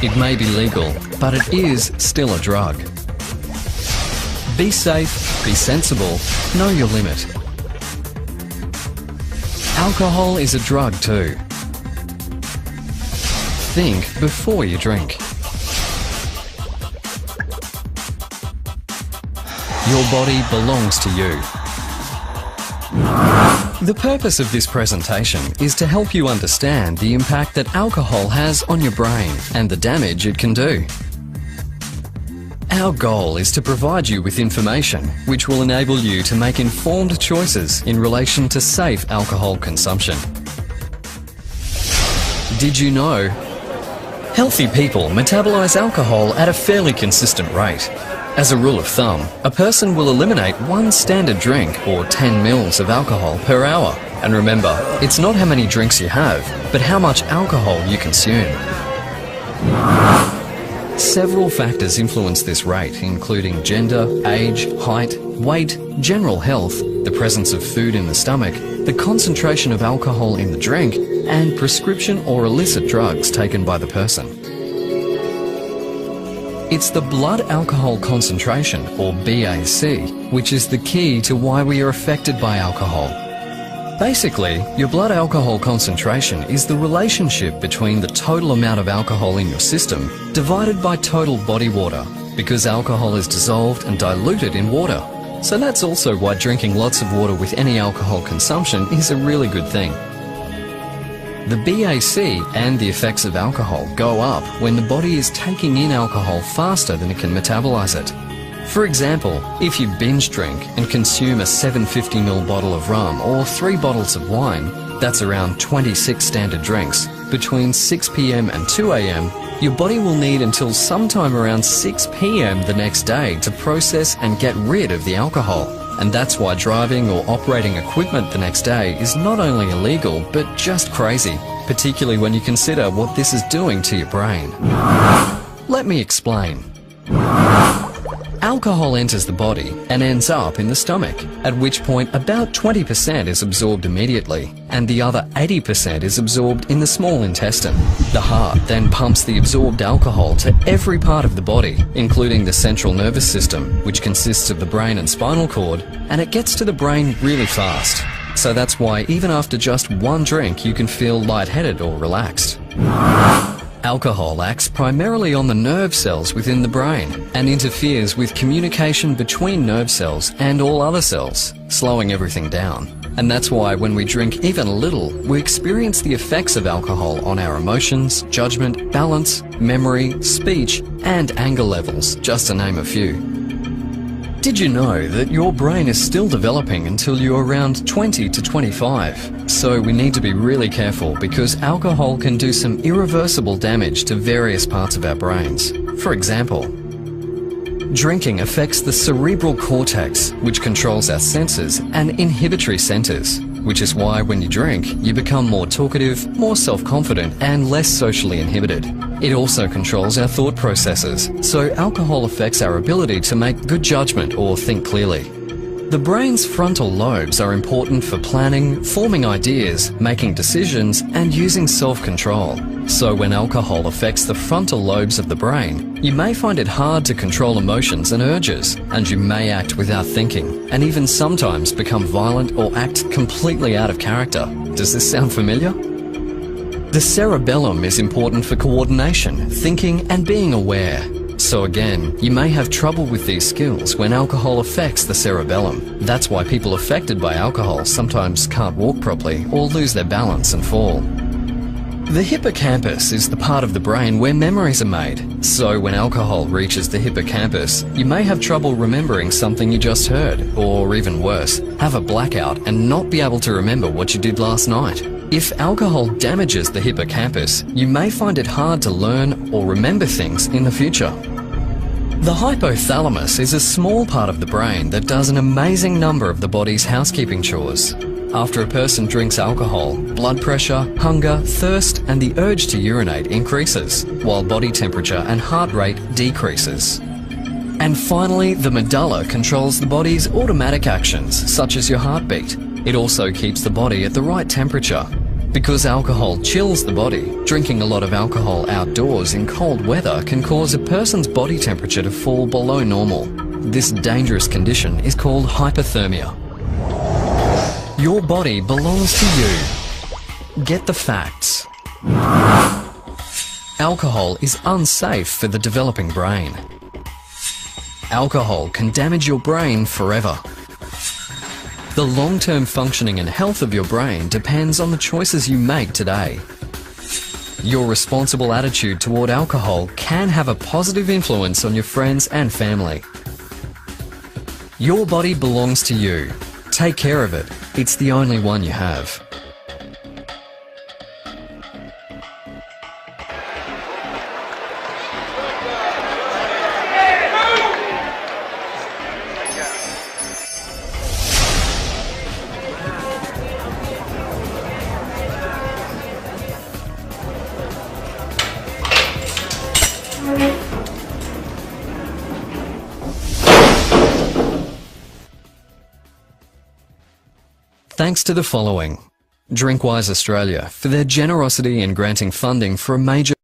It may be legal, but it is still a drug. Be safe, be sensible, know your limit. Alcohol is a drug too. Think before you drink. Your body belongs to you. The purpose of this presentation is to help you understand the impact that alcohol has on your brain and the damage it can do. Our goal is to provide you with information which will enable you to make informed choices in relation to safe alcohol consumption. Did you know? Healthy people metabolize alcohol at a fairly consistent rate. As a rule of thumb, a person will eliminate 1 standard drink or 10 mils of alcohol per hour. And remember, it's not how many drinks you have, but how much alcohol you consume. Several factors influence this rate, including gender, age, height, weight, general health, the presence of food in the stomach, the concentration of alcohol in the drink, and prescription or illicit drugs taken by the person. It's the blood alcohol concentration, or BAC, which is the key to why we are affected by alcohol. Basically, your blood alcohol concentration is the relationship between the total amount of alcohol in your system divided by total body water, because alcohol is dissolved and diluted in water. So that's also why drinking lots of water with any alcohol consumption is a really good thing. The BAC and the effects of alcohol go up when the body is taking in alcohol faster than it can metabolize it. For example, if you binge drink and consume a 750ml bottle of rum or 3 bottles of wine, that's around 26 standard drinks, between 6 p.m. and 2 a.m, your body will need until sometime around 6 p.m. the next day to process and get rid of the alcohol. And that's why driving or operating equipment the next day is not only illegal, but just crazy, particularly when you consider what this is doing to your brain. Let me explain. Alcohol enters the body and ends up in the stomach, at which point about 20% is absorbed immediately, and the other 80% is absorbed in the small intestine. The heart then pumps the absorbed alcohol to every part of the body, including the central nervous system, which consists of the brain and spinal cord, and it gets to the brain really fast. So that's why even after just 1 drink you can feel lightheaded or relaxed. Alcohol acts primarily on the nerve cells within the brain and interferes with communication between nerve cells and all other cells, slowing everything down. And that's why when we drink even a little, we experience the effects of alcohol on our emotions, judgment, balance, memory, speech, and anger levels, just to name a few. Did you know that your brain is still developing until you're around 20 to 25? So we need to be really careful because alcohol can do some irreversible damage to various parts of our brains. For example, drinking affects the cerebral cortex, which controls our senses, and inhibitory centers, which is why when you drink, you become more talkative, more self-confident, and less socially inhibited. It also controls our thought processes, so alcohol affects our ability to make good judgment or think clearly. The brain's frontal lobes are important for planning, forming ideas, making decisions, and using self-control. So when alcohol affects the frontal lobes of the brain, you may find it hard to control emotions and urges, and you may act without thinking, and even sometimes become violent or act completely out of character. Does this sound familiar? The cerebellum is important for coordination, thinking, and being aware. So again, you may have trouble with these skills when alcohol affects the cerebellum. That's why people affected by alcohol sometimes can't walk properly or lose their balance and fall. The hippocampus is the part of the brain where memories are made. So when alcohol reaches the hippocampus, you may have trouble remembering something you just heard, or even worse, have a blackout and not be able to remember what you did last night. If alcohol damages the hippocampus, you may find it hard to learn or remember things in the future. The hypothalamus is a small part of the brain that does an amazing number of the body's housekeeping chores. After a person drinks alcohol, blood pressure, hunger, thirst, and the urge to urinate increases, while body temperature and heart rate decreases. And finally, the medulla controls the body's automatic actions, such as your heartbeat. It also keeps the body at the right temperature. Because alcohol chills the body, drinking a lot of alcohol outdoors in cold weather can cause a person's body temperature to fall below normal. This dangerous condition is called hypothermia. Your body belongs to you. Get the facts. Alcohol is unsafe for the developing brain. Alcohol can damage your brain forever. The long-term functioning and health of your brain depends on the choices you make today. Your responsible attitude toward alcohol can have a positive influence on your friends and family. Your body belongs to you. Take care of it. It's the only one you have. Thanks to the following: Drinkwise Australia for their generosity in granting funding for a major